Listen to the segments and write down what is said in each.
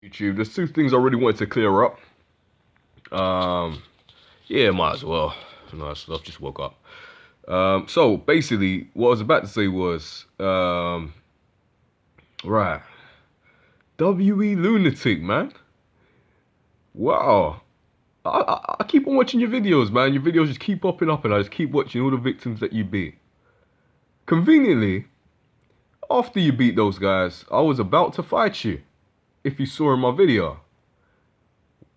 YouTube. There's two things I really wanted to clear up. Yeah, might as well. Nice stuff. Just woke up. So basically, what I was about to say was, right, Lunat1c, man. Wow. I keep on watching your videos, man. Your videos just keep popping up, and I just keep watching all the victims that you beat. Conveniently, after you beat those guys, I was about to fight you. If you saw in my video,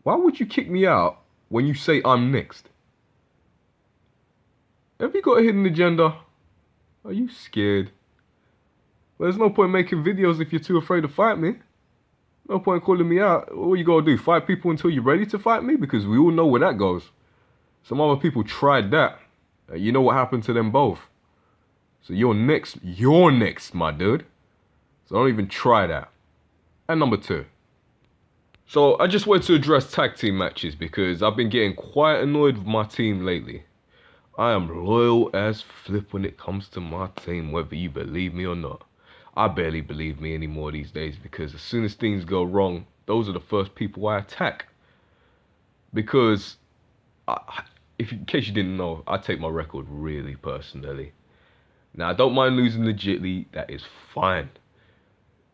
why would you kick me out when you say I'm next? Have you got a hidden agenda? Are you scared? Well, there's no point making videos if you're too afraid to fight me. No point calling me out. All you gotta do, fight people until you're ready to fight me? Because we all know where that goes. Some other people tried that. You know what happened to them both. So you're next, my dude. So don't even try that. And number two. So I just wanted to address tag team matches because I've been getting quite annoyed with my team lately. I am loyal as flip when it comes to my team, whether you believe me or not. I barely believe me anymore these days because as soon as things go wrong, those are the first people I attack. Because, in case you didn't know, I take my record really personally. Now, I don't mind losing legitly, that is fine.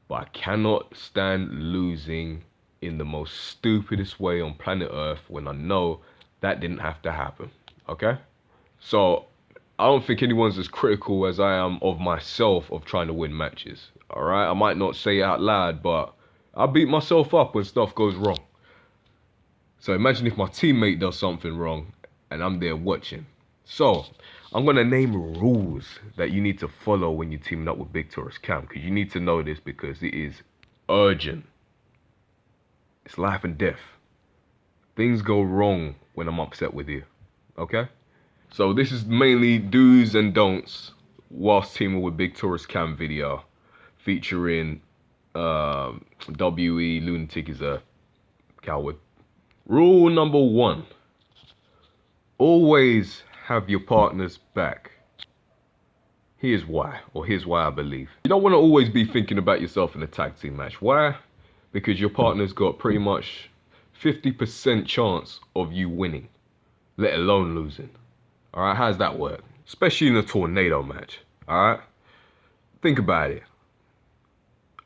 But I cannot stand losing in the most stupidest way on planet Earth when I know that didn't have to happen, okay? So, I don't think anyone's as critical as I am of myself of trying to win matches, alright? I might not say it out loud, but I beat myself up when stuff goes wrong. So imagine if my teammate does something wrong and I'm there watching. So, I'm going to name rules that you need to follow when you're teaming up with BigTaurusCam, because you need to know this because it is urgent. It's life and death. Things go wrong when I'm upset with you, okay? So this is mainly do's and don'ts whilst teaming with BigTaurusCam video featuring Lunat1c is a coward. Rule number 1. Always have your partner's back. Here's why I believe. You don't want to always be thinking about yourself in a tag team match. Why? Because your partner's got pretty much 50% chance of you winning, let alone losing. Alright, how's that work? Especially in a tornado match. Alright? Think about it.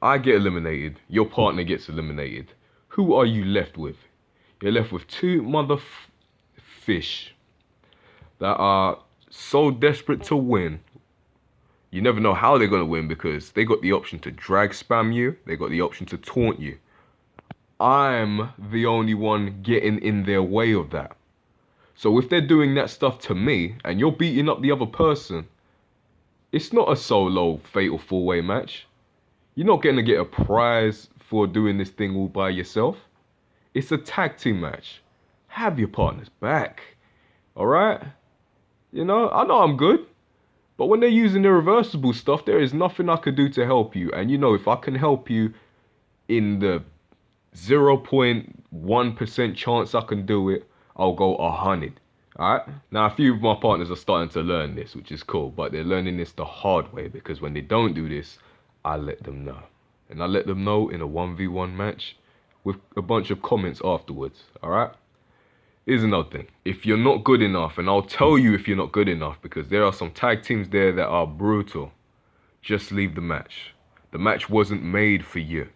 I get eliminated, your partner gets eliminated. Who are you left with? You're left with two fish that are so desperate to win. You never know how they're going to win because they got the option to drag spam you. They got the option to taunt you. I'm the only one getting in their way of that. So if they're doing that stuff to me and you're beating up the other person, it's not a solo fatal 4-way match. You're not going to get a prize for doing this thing all by yourself. It's a tag team match. Have your partner's back. Alright? You know I'm good. But when they're using the reversible stuff, there is nothing I could do to help you. And you know, if I can help you in the 0.1% chance I can do it, I'll go 100. Alright? Now, a few of my partners are starting to learn this, which is cool. But they're learning this the hard way because when they don't do this, I let them know. And I let them know in a 1v1 match with a bunch of comments afterwards. Alright? Here's another thing. If you're not good enough, and I'll tell you if you're not good enough, because there are some tag teams there that are brutal, just leave the match. The match wasn't made for you.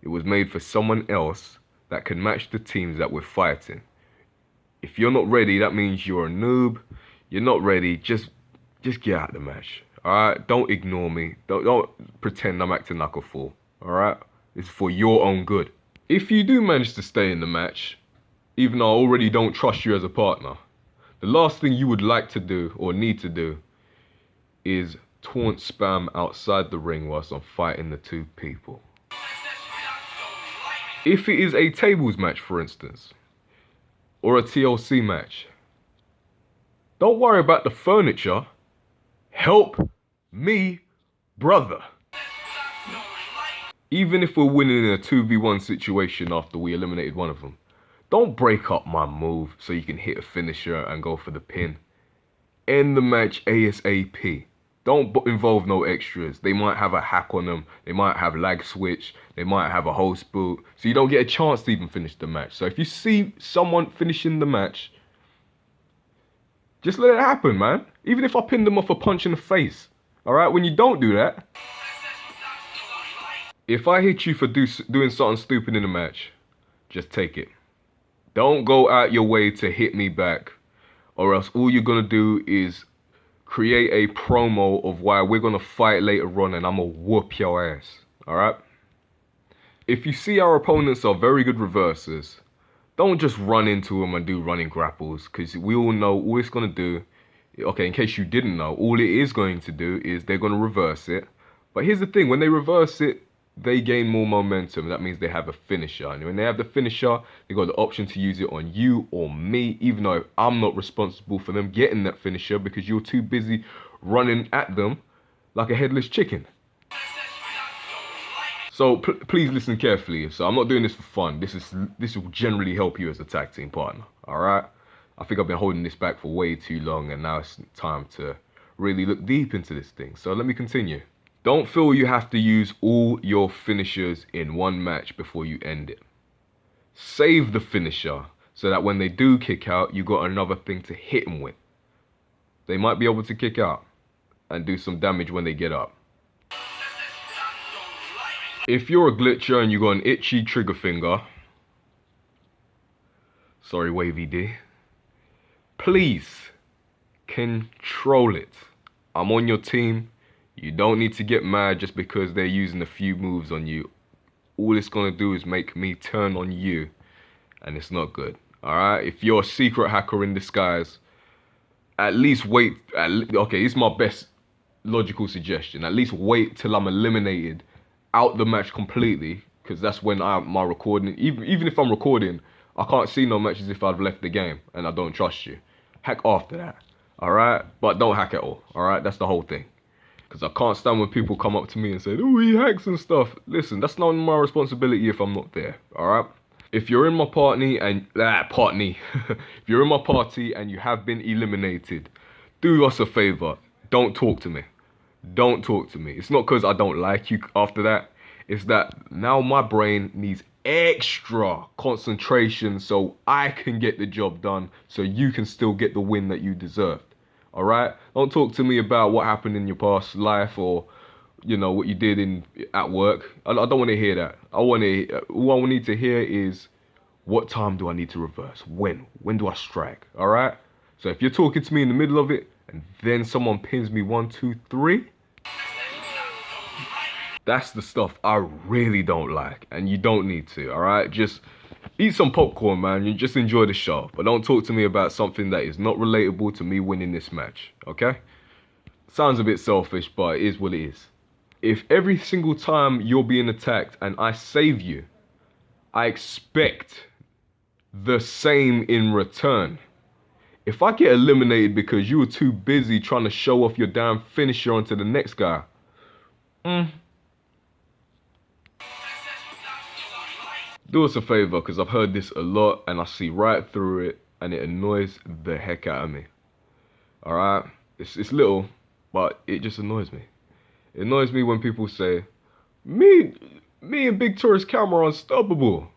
It was made for someone else that can match the teams that we're fighting. If you're not ready, that means you're a noob. You're not ready, just get out of the match. Alright? Don't ignore me. Don't pretend I'm acting like a fool. Alright? It's for your own good. If you do manage to stay in the match, even though I already don't trust you as a partner, the last thing you would like to do or need to do is taunt spam outside the ring whilst I'm fighting the two people. If it is a tables match, for instance, or a TLC match, don't worry about the furniture. Help me, brother. Even if we're winning in a 2v1 situation after we eliminated one of them, don't break up my move so you can hit a finisher and go for the pin. End the match ASAP. Don't involve no extras. They might have a hack on them. They might have lag switch. They might have a host boot. So you don't get a chance to even finish the match. So if you see someone finishing the match, just let it happen, man. Even if I pin them off a punch in the face. Alright, when you don't do that, if I hit you for doing something stupid in the match, just take it. Don't go out your way to hit me back, or else all you're gonna do is create a promo of why we're gonna fight later on and I'm gonna whoop your ass. Alright? If you see our opponents are very good reversers, don't just run into them and do running grapples, because we all know all it's gonna do, okay, in case you didn't know, all it is going to do is they're gonna reverse it. But here's the thing, when they reverse it, they gain more momentum. That means they have a finisher. And when they have the finisher, they got the option to use it on you or me, even though I'm not responsible for them getting that finisher because you're too busy running at them like a headless chicken. So please listen carefully. So I'm not doing this for fun. This will generally help you as a tag team partner. All right? I think I've been holding this back for way too long, and now it's time to really look deep into this thing. So let me continue. Don't feel you have to use all your finishers in one match before you end it. Save the finisher so that when they do kick out, you got another thing to hit them with. They might be able to kick out and do some damage when they get up. If you're a glitcher and you got an itchy trigger finger, sorry Wavy D, please control it. I'm on your team. You don't need to get mad just because they're using a few moves on you. All it's going to do is make me turn on you, and it's not good. Alright? If you're a secret hacker in disguise, at least wait. Okay, this is my best logical suggestion. At least wait till I'm eliminated out the match completely, because that's when my recording, even if I'm recording, I can't see no matches if I've left the game and I don't trust you. Hack after that. Alright? But don't hack at all. Alright? That's the whole thing. Because I can't stand when people come up to me and say, oh, he hacks and stuff. Listen, that's not my responsibility if I'm not there, alright? If you're in my party and... if you're in my party and you have been eliminated, do us a favor. Don't talk to me. Don't talk to me. It's not because I don't like you after that. It's that now my brain needs extra concentration so I can get the job done so you can still get the win that you deserved. Alright? Don't talk to me about what happened in your past life or, you know, what you did at work. I don't want to hear that. All I need to hear is, what time do I need to reverse? When? When do I strike? Alright? So if you're talking to me in the middle of it and then someone pins me 1, 2, 3, that's the stuff I really don't like. And you don't need to, alright? Just eat some popcorn, man. You just enjoy the show. But don't talk to me about something that is not relatable to me winning this match, okay? Sounds a bit selfish, but it is what it is. If every single time you're being attacked and I save you, I expect the same in return. If I get eliminated because you were too busy trying to show off your damn finisher onto the next guy, do us a favor, because I've heard this a lot and I see right through it and it annoys the heck out of me. Alright? It's little, but it just annoys me. It annoys me when people say, me and BigTaurusCam are unstoppable.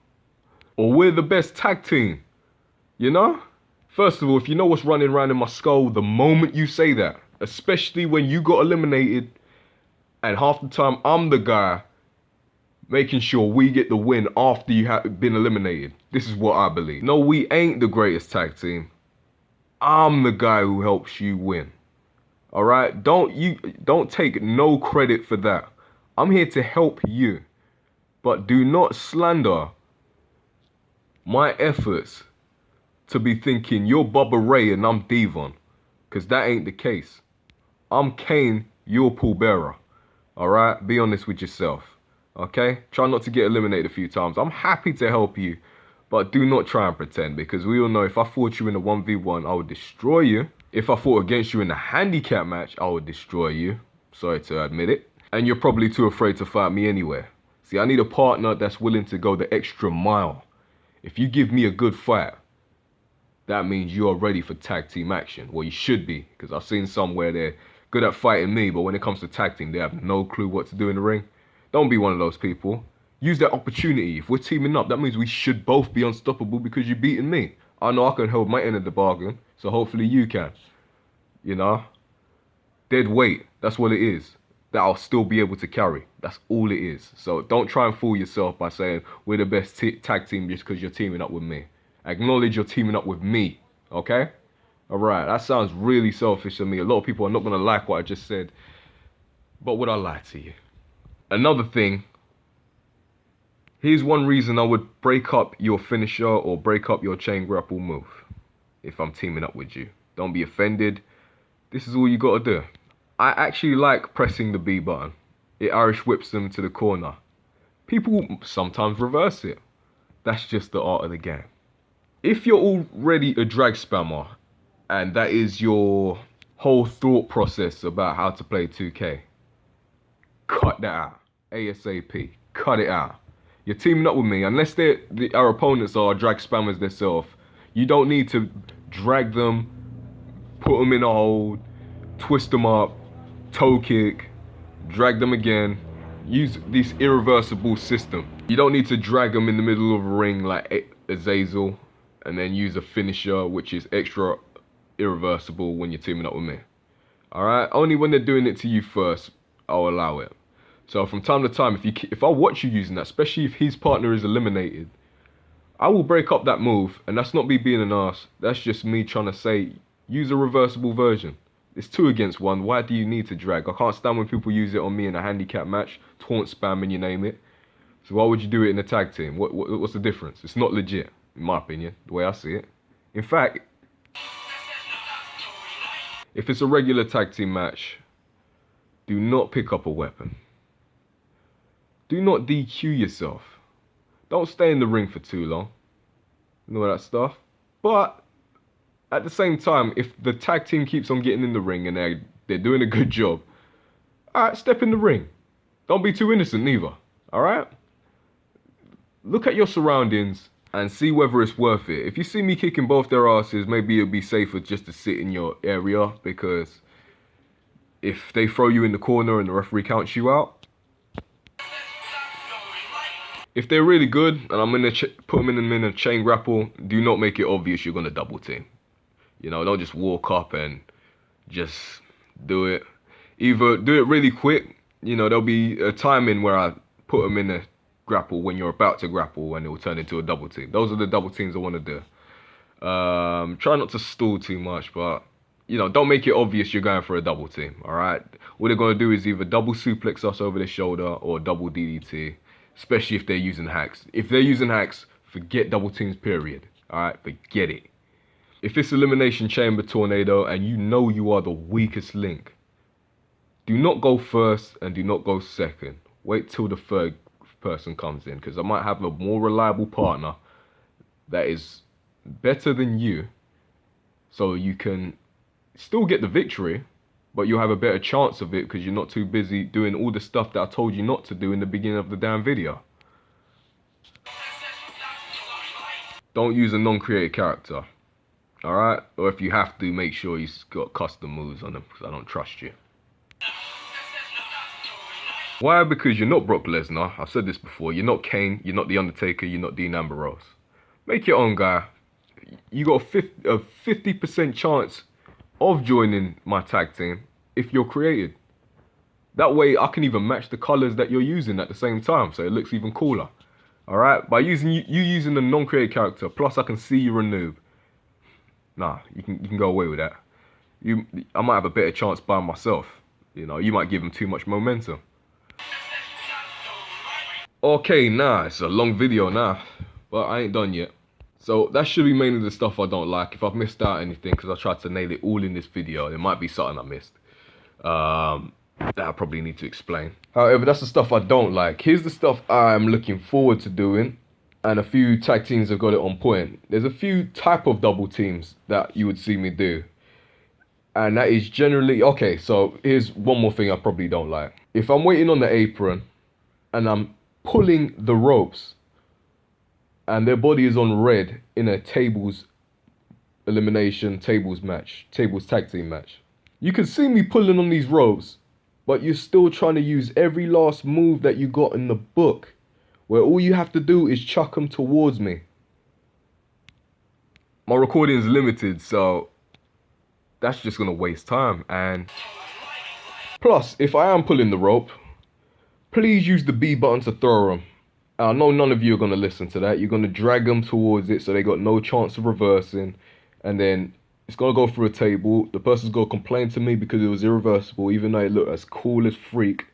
Or we're the best tag team. You know? First of all, if you know what's running around in my skull the moment you say that, especially when you got eliminated and half the time I'm the guy making sure we get the win after you have been eliminated. This is what I believe. No, we ain't the greatest tag team. I'm the guy who helps you win. Alright? Don't take no credit for that. I'm here to help you. But do not slander my efforts to be thinking you're Bubba Ray and I'm Devon. Because that ain't the case. I'm Kane, you're Paul Bearer. Alright? Be honest with yourself. Okay? Try not to get eliminated a few times. I'm happy to help you, but do not try and pretend, because we all know if I fought you in a 1v1, I would destroy you. If I fought against you in a handicap match, I would destroy you. Sorry to admit it. And you're probably too afraid to fight me anyway. See, I need a partner that's willing to go the extra mile. If you give me a good fight, that means you are ready for tag team action. Well, you should be, because I've seen some where they're good at fighting me, but when it comes to tag team, they have no clue what to do in the ring. Don't be one of those people. Use that opportunity. If we're teaming up, that means we should both be unstoppable because you're beating me. I know I can hold my end of the bargain, so hopefully you can. You know? Dead weight, that's what it is. That I'll still be able to carry. That's all it is. So don't try and fool yourself by saying we're the best tag team just because you're teaming up with me. Acknowledge you're teaming up with me, okay? Alright, that sounds really selfish to me. A lot of people are not going to like what I just said. But would I lie to you? Another thing, here's one reason I would break up your finisher or break up your chain grapple move if I'm teaming up with you. Don't be offended. This is all you got to do. I actually like pressing the B button. It Irish whips them to the corner. People sometimes reverse it. That's just the art of the game. If you're already a drag spammer and that is your whole thought process about how to play 2K, cut that out. ASAP. Cut it out. You're teaming up with me. Unless our opponents are drag spammers themselves, you don't need to drag them, put them in a hold, twist them up, toe kick, drag them again. Use this irreversible system. You don't need to drag them in the middle of a ring like Azazel and then use a finisher which is extra irreversible when you're teaming up with me. Alright? Only when they're doing it to you first, I'll allow it. So from time to time, if I watch you using that, especially if his partner is eliminated, I will break up that move, and that's not me being an ass. That's just me trying to say, use a reversible version. It's 2 against 1. Why do you need to drag? I can't stand when people use it on me in a handicap match, taunt spam and you name it. So why would you do it in a tag team? What's the difference? It's not legit, in my opinion, the way I see it. In fact, if it's a regular tag team match, do not pick up a weapon. Do not DQ yourself. Don't stay in the ring for too long. You know that stuff. But at the same time, if the tag team keeps on getting in the ring and they're doing a good job, alright, step in the ring. Don't be too innocent neither. Alright? Look at your surroundings and see whether it's worth it. If you see me kicking both their asses, maybe it'll be safer just to sit in your area, because if they throw you in the corner and the referee counts you out, if they're really good and I'm gonna put them in a chain grapple, do not make it obvious you're gonna double team. You know, don't just walk up and just do it. Either do it really quick. You know, there'll be a timing where I put them in a grapple when you're about to grapple and it will turn into a double team. Those are the double teams I want to do. Try not to stall too much, but you know, don't make it obvious you're going for a double team. All right. What they're gonna do is either double suplex us over the shoulder or double DDT. Especially if they're using hacks. If they're using hacks, forget double teams, period. Alright, forget it. If it's Elimination Chamber Tornado and you know you are the weakest link, do not go first and do not go second. Wait till the third person comes in, because I might have a more reliable partner that is better than you, so you can still get the victory, but you'll have a better chance of it because you're not too busy doing all the stuff that I told you not to do in the beginning of the damn video. Don't use a non-created character. Alright? Or if you have to, make sure you've got custom moves on them, because I don't trust you. Why? Because you're not Brock Lesnar. I've said this before. You're not Kane. You're not The Undertaker. You're not Dean Ambrose. Make your own guy. You got a 50% chance of joining my tag team if you're created. That way I can even match the colors that you're using at the same time, so it looks even cooler. Alright, by using you using a non-created character, plus I can see you're a noob. Nah, you can go away with that. I might have a better chance by myself. You know, you might give them too much momentum. Okay, nah, it's a long video now, but I ain't done yet. So that should be mainly the stuff I don't like. If I've missed out anything, because I tried to nail it all in this video, there might be something I missed that I probably need to explain. However, that's the stuff I don't like. Here's the stuff I'm looking forward to doing, and a few tag teams have got it on point. There's a few type of double teams that you would see me do, and that is generally, okay, so here's one more thing I probably don't like. If I'm waiting on the apron and I'm pulling the ropes and their body is on red in a tables elimination, tables tag team match, You can see me pulling on these ropes, but you're still trying to use every last move that you got in the book, where all you have to do is chuck them towards me. My recording is limited, so that's just gonna waste time. And plus, if I am pulling the rope, please use the B button to throw them. I know none of you are gonna listen to that. You're gonna drag them towards it so they got no chance of reversing, and then it's gonna go through a table. The person's gonna complain to me because it was irreversible, even though it looked as cool as freak.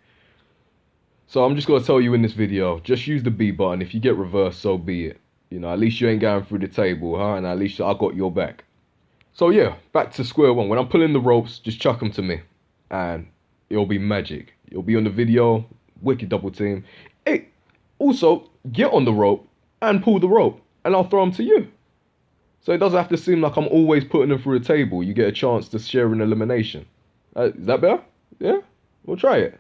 So I'm just gonna tell you in this video, just use the B button. If you get reversed, so be it. You know, at least you ain't going through the table, huh? And at least I got your back. So yeah, back to square one. When I'm pulling the ropes, just chuck them to me, and it'll be magic. It'll be on the video, wicked double team. Hey, also get on the rope and pull the rope, and I'll throw them to you. So it doesn't have to seem like I'm always putting them through a table. You get a chance to share an elimination. Is that better? Yeah? We'll try it.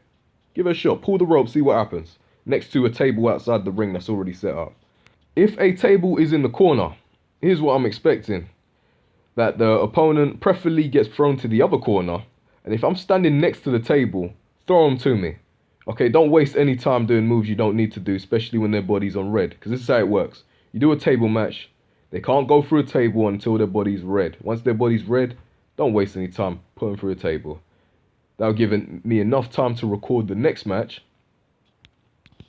Give it a shot. Pull the rope, see what happens. Next to a table outside the ring that's already set up. If a table is in the corner, here's what I'm expecting. That the opponent preferably gets thrown to the other corner. And if I'm standing next to the table, throw them to me. Okay, don't waste any time doing moves you don't need to do, especially when their body's on red. Because this is how it works. You do a table match. They can't go through a table until their body's red. Once their body's red, don't waste any time putting through a table. That'll give me enough time to record the next match,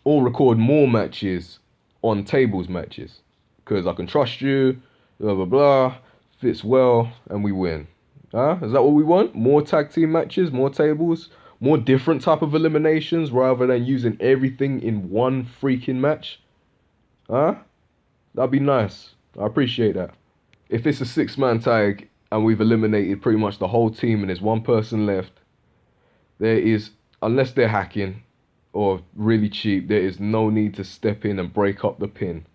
or record more matches on tables matches, because I can trust you, blah blah blah, fits well, and we win. Is that what we want? More tag team matches, more tables, more different type of eliminations, rather than using everything in one freaking match? That'd be nice. I appreciate that. If it's a 6-man tag and we've eliminated pretty much the whole team and there's one person left, there is, unless they're hacking or really cheap, there is no need to step in and break up the pin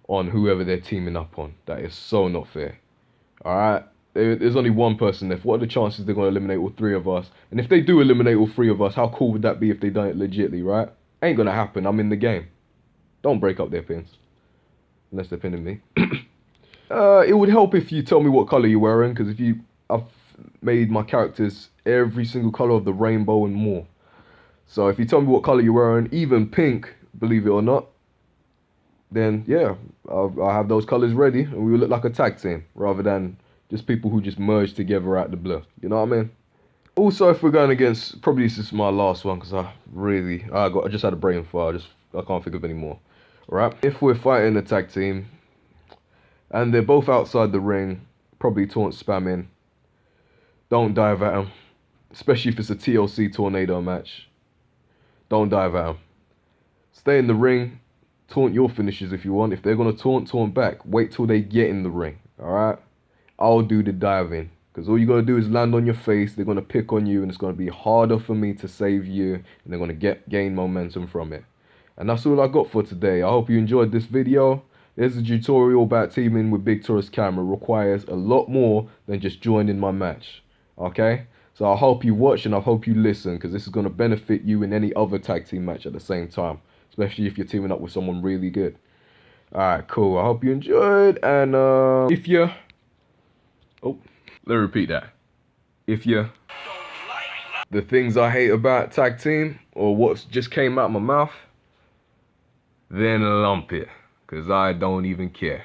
on whoever they're teaming up on. That is so not fair. Alright? There's only one person left. What are the chances they're going to eliminate all 3 of us? And if they do eliminate all 3 of us, how cool would that be if they done it legitly, right? Ain't going to happen. I'm in the game. Don't break up their pins. Unless they're pinning me. It would help if you tell me what color you're wearing, because I've made my characters every single color of the rainbow and more. So if you tell me what color you're wearing, even pink, believe it or not, then yeah, I'll have those colors ready, and we will look like a tag team rather than just people who just merge together out the blue. You know what I mean? Also, if we're going against, probably this is my last one because I just had a brain fart. I can't think of any more. Alright, if we're fighting a tag team and they're both outside the ring, probably taunt spamming, don't dive at them. Especially if it's a TLC tornado match. Don't dive at them. Stay in the ring, taunt your finishers if you want. If they're going to taunt back. Wait till they get in the ring. Alright? I'll do the diving. Because all you got to do is land on your face. They're going to pick on you and it's going to be harder for me to save you. And they're going to gain momentum from it. And that's all I got for today. I hope you enjoyed this video. There's a tutorial about teaming with BigTaurusCam. It requires a lot more than just joining my match. Okay? So I hope you watch and I hope you listen, because this is going to benefit you in any other tag team match at the same time. Especially if you're teaming up with someone really good. Alright, cool. I hope you enjoyed. And if you... Oh, let me repeat that. If you... The things I hate about tag team, or what just came out my mouth, then lump it, because I don't even care.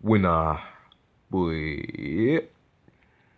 Winner, boy.